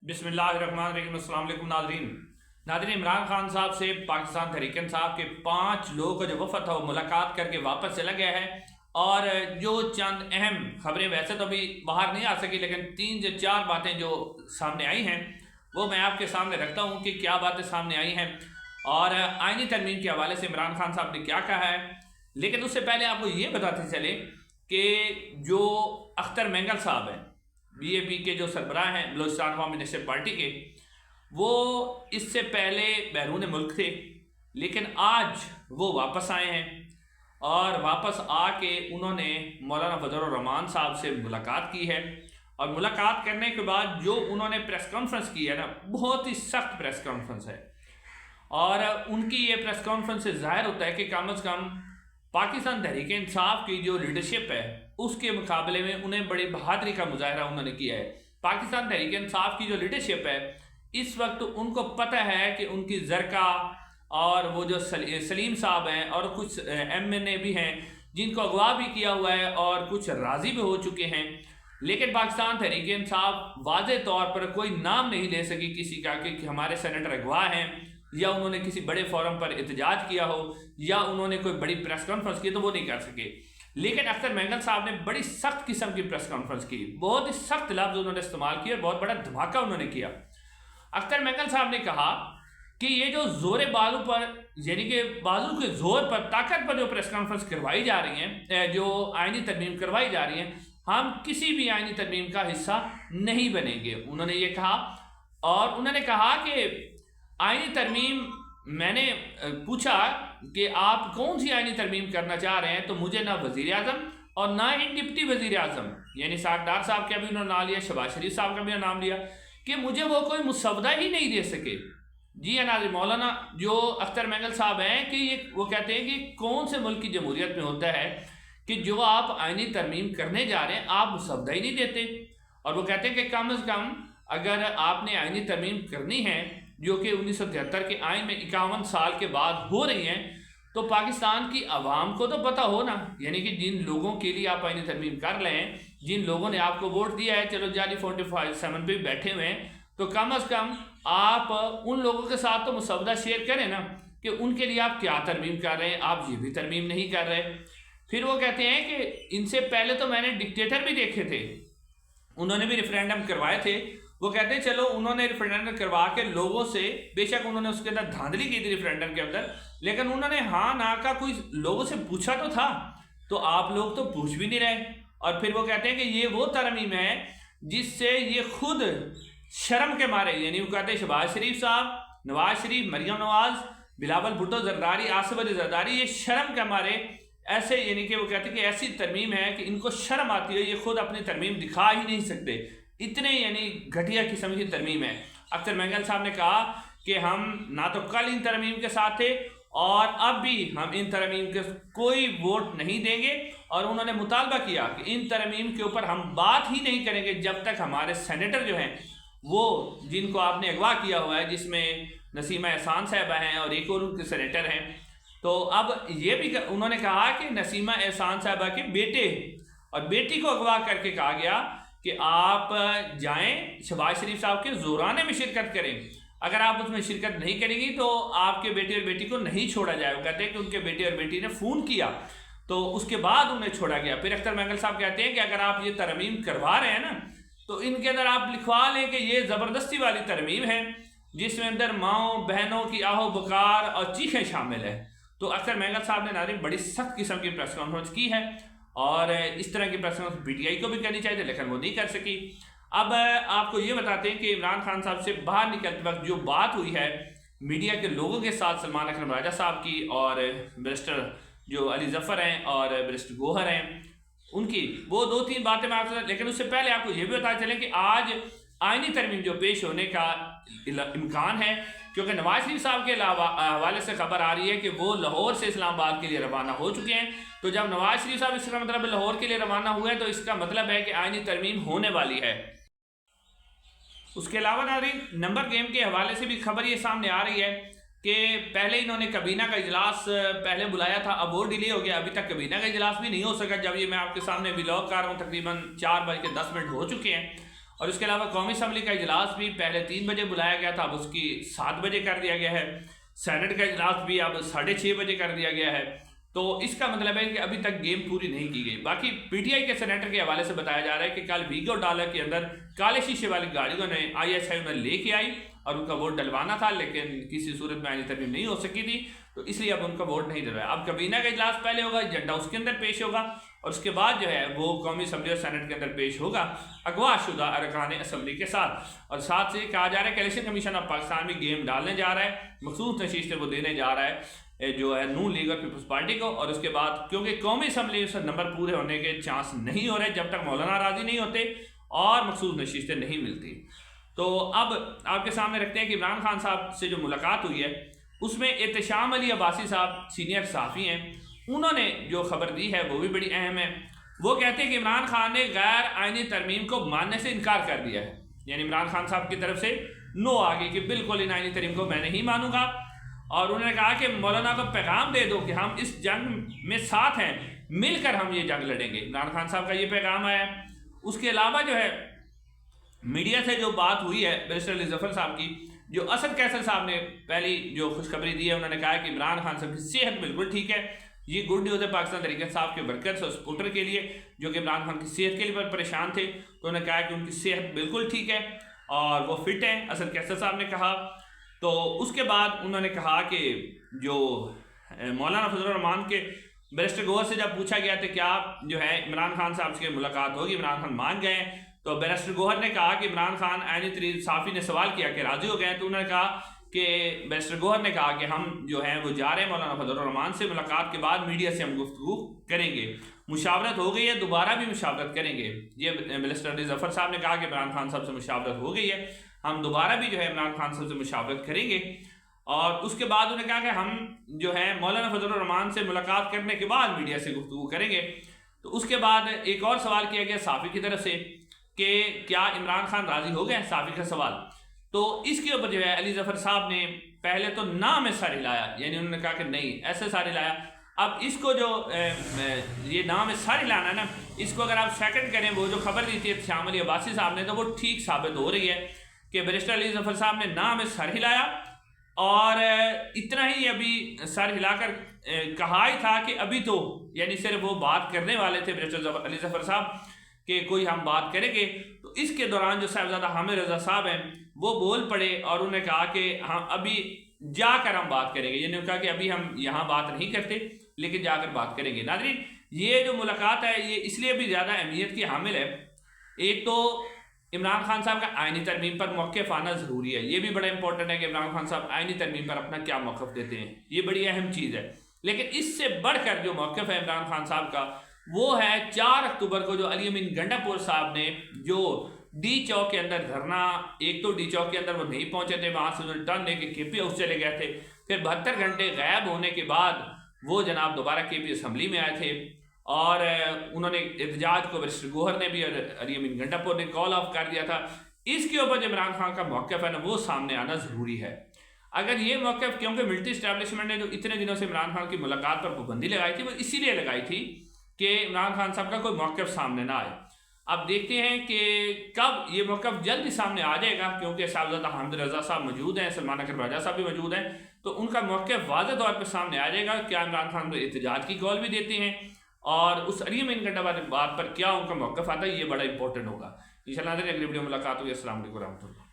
बिस्मिल्लाहिर्रहमानिर्रहीम। अस्सलाम वालेकुम नाज़रीन, इमरान खान साहब से पाकिस्तान तहरीक इंसाफ के 5 लोगों का जो वफद था वो मुलाकात करके वापस चला गया है। और जो चंद अहम खबरें वैसे तो अभी बाहर नहीं आ सकी, लेकिन 3 से 4 बातें जो सामने आई हैं वो मैं आपके सामने रखता हूँ कि क्या बातें सामने आई हैं और आईनी तरमीम के हवाले से इमरान खान साहब ने क्या कहा है। लेकिन उससे पहले आपको ये बताते चले कि जो अख्तर मेंगल साहब हैं, BAP के जो सरबराह हैं बलूचिस्तान अवामी नेशनल पार्टी के, वो इससे पहले बैरून मुल्क थे, लेकिन आज वो वापस आए हैं और वापस आके उन्होंने मौलाना फजलुर रहमान साहब से मुलाकात की है। और मुलाकात करने के बाद जो उन्होंने प्रेस कॉन्फ्रेंस की है ना, बहुत ही सख्त प्रेस कॉन्फ्रेंस है। और उनकी ये प्रेस कॉन्फ्रेंस से ज़ाहिर होता है कि कम अज़ कम पाकिस्तान तहरीक इंसाफ की जो लीडरशिप है उसके मुकाबले में उन्हें बड़ी बहादुरी का मुजाहरा उन्होंने किया है। पाकिस्तान तहरीक इंसाफ की जो लीडरशिप है इस वक्त उनको पता है कि उनकी जरका और वो जो सलीम साहब हैं और कुछ MNA भी हैं जिनको अगवा भी किया हुआ है और कुछ राज़ी भी हो चुके हैं, लेकिन पाकिस्तान तहरीक इंसाफ वाज़े तौर पर कोई नाम नहीं ले सकी किसी का कि हमारे सेनेटर अगवा हैं, या उन्होंने किसी बड़े फोरम पर एहतजाज किया हो, या उन्होंने कोई बड़ी प्रेस कॉन्फ्रेंस की, तो वो नहीं कर सके। लेकिन अख्तर मेंगल साहब ने बड़ी सख्त किस्म की प्रेस कॉन्फ्रेंस की, बहुत ही सख्त लफ्ज़ उन्होंने इस्तेमाल किए और बहुत बड़ा धमाका उन्होंने किया। अख्तर मेंगल साहब ने कहा कि ये जो जोरे बाजू पर, यानी कि बाजू के जोर पर, ताकत पर जो प्रेस कॉन्फ्रेंस करवाई जा रही हैं, जो आईनी तरमीम करवाई जा रही हैं, हम किसी भी आईनी तरमीम का हिस्सा नहीं बनेंगे, उन्होंने ये कहा। और उन्होंने कहा कि आईनी तरमीम, मैंने पूछा कि आप कौन सी आईनी तरमीम करना चाह रहे हैं, तो मुझे ना वज़ीर आज़म और ना ही डिप्टी वज़ीर आज़म यानी साकडार साहब का भी उन्होंने नाम लिया, शहबाज शरीफ साहब का भी नाम लिया, कि मुझे वो कोई मुसवदा ही नहीं दे सके। जी नाज़रीन, मौलाना जो अख्तर मेंगल साहब हैं कि ये वो कहते हैं कि कौन से मुल्क की जमहूरियत में होता है कि जो आप आईनी तरमीम करने जा रहे हैं आप मुसवदा ही नहीं देते। और वो कहते हैं कि कम अज़ कम अगर आपने आईनी तरमीम करनी है जो कि 1973 के आइन में 51 साल के बाद हो रही हैं, तो पाकिस्तान की आवाम को तो पता हो ना, यानी कि जिन लोगों के लिए आप आईनी तरमीम कर रहे हैं, जिन लोगों ने आपको वोट दिया है, चलो जाली 47 पे बैठे हुए हैं, तो कम अज़ कम आप उन लोगों के साथ तो मुसवदा शेयर करें ना कि उनके लिए आप क्या तरमीम कर रहे हैं, आप ये भी तरमीम नहीं कर रहे। फिर वो कहते हैं कि इनसे पहले तो मैंने डिक्टेटर भी देखे थे, उन्होंने भी रेफरेंडम करवाए थे। वो कहते हैं चलो उन्होंने रेफरेंडम करवा के लोगों से, बेशक उन्होंने उसके अंदर धांधली की थी रेफरेंडम के अंदर, लेकिन उन्होंने हाँ ना का कोई लोगों से पूछा तो था, तो आप लोग तो पूछ भी नहीं रहे। और फिर वो कहते हैं कि ये वो तरमीम है जिससे ये खुद शर्म के मारे, यानी वो कहते हैं शहबाज शरीफ साहब, नवाज शरीफ, मरियम नवाज, बिलावल भुट्टो जरदारी, आसिफ अली जरदारी, ये शर्म के मारे ऐसे, यानी कि वो कहते हैं कि ऐसी तरमीम है कि इनको शर्म आती है, ये खुद अपनी तरमीम दिखा ही नहीं सकते, इतने यानी घटिया किस्म की तरमीम है। अख्तर मेंगल साहब ने कहा कि हम ना तो कल इन तरमीम के साथ थे और अब भी हम इन तरमीम के कोई वोट नहीं देंगे, और उन्होंने मुतालबा किया कि इन तरमीम के ऊपर हम बात ही नहीं करेंगे जब तक हमारे सेनेटर जो हैं, वो जिनको आपने अगवा किया हुआ है, जिसमें नसीमा एहसान साहबा हैं और एक और उनके सेनेटर हैं, तो अब ये भी उन्होंने कहा कि नसीमा एहसान साहबा के बेटे और बेटी को अगवा करके कहा गया कि आप जाएं शहबाज शरीफ साहब के जोराने में शिरकत करें, अगर आप उसमें शिरकत नहीं करेंगी तो आपके बेटे और बेटी को नहीं छोड़ा जाए। वो कहते हैं कि उनके बेटे और बेटी ने फ़ोन किया तो उसके बाद उन्हें छोड़ा गया। फिर अख्तर मेंगल साहब कहते हैं कि अगर आप ये तरमीम करवा रहे हैं ना, तो इनके अंदर आप लिखवा लें कि ये ज़बरदस्ती वाली तरमीम है जिसमें अंदर माओ बहनों की आहो बुकार और चीखें शामिल है। तो अख्तर मेंगल साहब ने नाज़रीन बड़ी सख्त किस्म की प्रेस कॉन्फ्रेंस की है, और इस तरह की प्रेस कॉन्फ्रेंस PTI को भी करनी चाहिए, लेकिन वो नहीं कर सकी। अब आपको ये बताते हैं कि इमरान खान साहब से बाहर निकलते वक्त जो बात हुई है मीडिया के लोगों के साथ, सलमान अकरम राजा साहब की और बैरिस्टर जो अली जफ़र हैं और बैरिस्टर गोहर हैं उनकी, वो 2-3 बातें मैं आपसे, लेकिन उससे पहले आपको ये भी बताते चलें कि आज आईनी तरमीम जो पेश होने का इम्कान है, क्योंकि नवाज शरीफ साहब के हवाले से खबर आ रही है कि वो लाहौर से इस्लामाबाद के लिए रवाना हो चुके हैं। तो जब नवाज शरीफ साहब इसका मतलब लाहौर के लिए रवाना हुए हैं, तो इसका मतलब है कि आईनी तरमीम होने वाली है। उसके अलावा नाज़रीन नंबर गेम के हवाले से भी खबर ये सामने आ रही है कि पहले इन्होंने कबीना का इजलास पहले बुलाया था, अब वो डिले हो गया, अभी तक कबीना का इजलास भी नहीं हो सका। जब ये मैं आपके सामने व्लॉग कर रहा हूँ तकरीबन 4:10 हो चुके हैं, اور اس کے علاوہ قومی اسمبلی کا اجلاس بھی پہلے 3 بجے بلایا گیا تھا، اب اس کی 7 بجے کر دیا گیا ہے، سینٹ کا اجلاس بھی اب 6:30 بجے کر دیا گیا ہے۔ تو اس کا مطلب ہے کہ ابھی تک گیم پوری نہیں کی گئی۔ باقی پی ٹی آئی کے سینیٹر کے حوالے سے بتایا جا رہا ہے کہ کل ویگو ڈالا کے اندر کالے شیشے والی گاڑیوں نے ISI انہیں لے کے آئی اور ان کا ووٹ ڈلوانا تھا، لیکن کسی صورت میں آئینی ترمیم نہیں ہو سکی تھی، تو اس لیے اب ان کا ووٹ نہیں ڈلوایا۔ اب کابینہ کا اجلاس پہلے ہوگا، ایجنڈا اس کے اندر پیش ہوگا اور اس کے بعد جو ہے وہ قومی اسمبلی اور سینٹ کے اندر پیش ہوگا اغوا شدہ ارکان اسمبلی کے ساتھ۔ اور ساتھ سے کہا جا رہا ہے کہ الیکشن کمیشن آف پاکستان بھی گیم ڈالنے جا رہا ہے، مخصوص نشستیں وہ دینے جا رہا ہے جو ہے نون لیگ اور پیپلز پارٹی کو۔ اور اس کے بعد کیونکہ قومی اسمبلی سے نمبر پورے ہونے کے چانس نہیں ہو رہے جب تک مولانا راضی نہیں ہوتے اور مخصوص نشستیں نہیں ملتی۔ تو اب آپ کے سامنے رکھتے ہیں کہ عمران خان صاحب سے جو ملاقات ہوئی ہے اس میں احتشام علی عباسی صاحب سینئر صحافی ہیں، انہوں نے جو خبر دی ہے وہ بھی بڑی اہم ہے۔ وہ کہتے ہیں کہ عمران خان نے غیر آئینی ترمیم کو ماننے سے انکار کر دیا ہے، یعنی عمران خان صاحب کی طرف سے نو آ گئی کہ بالکل ان آئینی ترمیم کو میں نہیں مانوں گا، اور انہوں نے کہا کہ مولانا کو پیغام دے دو کہ ہم اس جنگ میں ساتھ ہیں، مل کر ہم یہ جنگ لڑیں گے۔ عمران خان صاحب کا یہ پیغام آیا ہے۔ اس کے علاوہ جو ہے میڈیا سے جو بات ہوئی ہے بیرسٹر علی ظفر صاحب کی، جو اسد قیصر صاحب نے پہلی جو خوشخبری دی ہے، انہوں نے کہا کہ عمران خان صاحب کی صحت بالکل ٹھیک ہے۔ یہ گڈ نیوز ہے پاکستان تحریک انصاف کے ورکرز اور سپورٹر کے لیے جو کہ عمران خان کی صحت کے لیے پریشان تھے، تو انہوں نے کہا کہ ان کی صحت بالکل ٹھیک ہے اور وہ فٹ ہیں، اسد قیصر صاحب نے کہا۔ تو اس کے بعد انہوں نے کہا کہ جو مولانا فضل الرحمان کے بیرسٹر گوہر سے جب پوچھا گیا تھا کہ آپ جو ہے عمران خان صاحب سے ملاقات ہوگی، عمران خان مان گئے ہیں، تو بیرسٹر گوہر نے کہا کہ عمران خان آئینی ترمیم صحافی نے سوال کیا کہ راضی ہو گئے ہیں، تو انہوں نے کہا کہ بیرسٹر گوہر نے کہا کہ ہم جو ہیں وہ جا رہے ہیں مولانا فضل الرحمان سے ملاقات کے بعد میڈیا سے ہم گفتگو کریں گے، مشاورت ہو گئی ہے، دوبارہ بھی مشاورت کریں گے۔ یہ بیرسٹر علی ظفر صاحب نے کہا کہ عمران خان صاحب سے مشاورت ہو گئی ہے، ہم دوبارہ بھی جو ہے عمران خان صاحب سے مشاورت کریں گے۔ اور اس کے بعد انہوں نے کہا کہ ہم جو ہے مولانا فضل الرحمان سے ملاقات کرنے کے بعد میڈیا سے گفتگو کریں گے۔ تو اس کے بعد ایک اور سوال کیا گیا صحافی کی طرف سے کہ کیا عمران خان راضی ہو گئے، صحافی کا سوال۔ تو اس کے اوپر جو ہے علی ظفر صاحب نے پہلے تو نہ میں سر ہلایا، یعنی انہوں نے کہا کہ نہیں ایسے سر ہلایا۔ اب اس کو جو یہ نام ہے سر ہلانا ہے نا، اس کو اگر آپ سیکنڈ کریں، وہ جو خبر دی تھی احتشام علی عباسی صاحب نے، تو وہ ٹھیک ثابت ہو رہی ہے کہ بیرسٹر علی ظفر صاحب نے نام ہے سر ہلایا، اور اتنا ہی ابھی سر ہلا کر کہا ہی تھا کہ ابھی تو یعنی صرف وہ بات کرنے والے تھے بیرسٹر علی ظفر صاحب کہ کوئی ہم بات کریں گے۔ تو اس کے دوران جو صاحبزادہ حامد رضا صاحب ہیں وہ بول پڑے اور انہوں نے کہا کہ ہم ابھی جا کر ہم بات کریں گے، یعنی انہوں نے کہا کہ ابھی ہم یہاں بات نہیں کرتے لیکن جا کر بات کریں گے۔ ناظرین، یہ جو ملاقات ہے یہ اس لیے بھی زیادہ اہمیت کی حامل ہے، ایک تو عمران خان صاحب کا آئینی ترمیم پر موقف آنا ضروری ہے، یہ بھی بڑا امپورٹنٹ ہے کہ عمران خان صاحب آئینی ترمیم پر اپنا کیا موقف دیتے ہیں، یہ بڑی اہم چیز ہے۔ لیکن اس سے بڑھ کر جو موقف ہے عمران خان صاحب کا وہ ہے 4 اکتوبر کو جو علی امین گنڈا پور صاحب نے جو ڈی چوک کے اندر دھرنا، ایک تو ڈی چوک کے اندر وہ نہیں پہنچے تھے، وہاں سے انہوں نے ٹرن لے کے کے پی ہاؤس چلے گئے تھے، پھر 72 گھنٹے غائب ہونے کے بعد وہ جناب دوبارہ کے پی اسمبلی میں آئے تھے، اور انہوں نے احتجاج کو بیرسٹر گوہر نے بھی اور علی امین گنڈا پور نے کال آف کر دیا تھا۔ اس کے اوپر جو عمران خان کا موقف ہے نا وہ سامنے آنا ضروری ہے۔ اگر یہ موقف، کیونکہ ملٹری اسٹیبلشمنٹ نے جو اتنے دنوں سے عمران خان کی ملاقات پر پابندی لگائی تھی وہ اسی لیے لگائی تھی کہ عمران خان صاحب کا کوئی موقف سامنے نہ آئے۔ اب دیکھتے ہیں کہ کب یہ موقف جلدی سامنے آ جائے گا، کیونکہ صاحبزادہ حامد رضا صاحب موجود ہیں، سلمان اکرم راجہ صاحب بھی موجود ہیں، تو ان کا موقف واضح طور پہ سامنے آ جائے گا۔ کیا عمران خان کو احتجاج کی کال بھی دیتے ہیں، اور اس علی امین گنڈا والے بات پر کیا ان کا موقف آتا ہے، یہ بڑا امپورٹنٹ ہوگا۔ انشاءاللہ اگلی ویڈیو ملاقات ہوگی۔ السلام علیکم ورحمۃ اللہ۔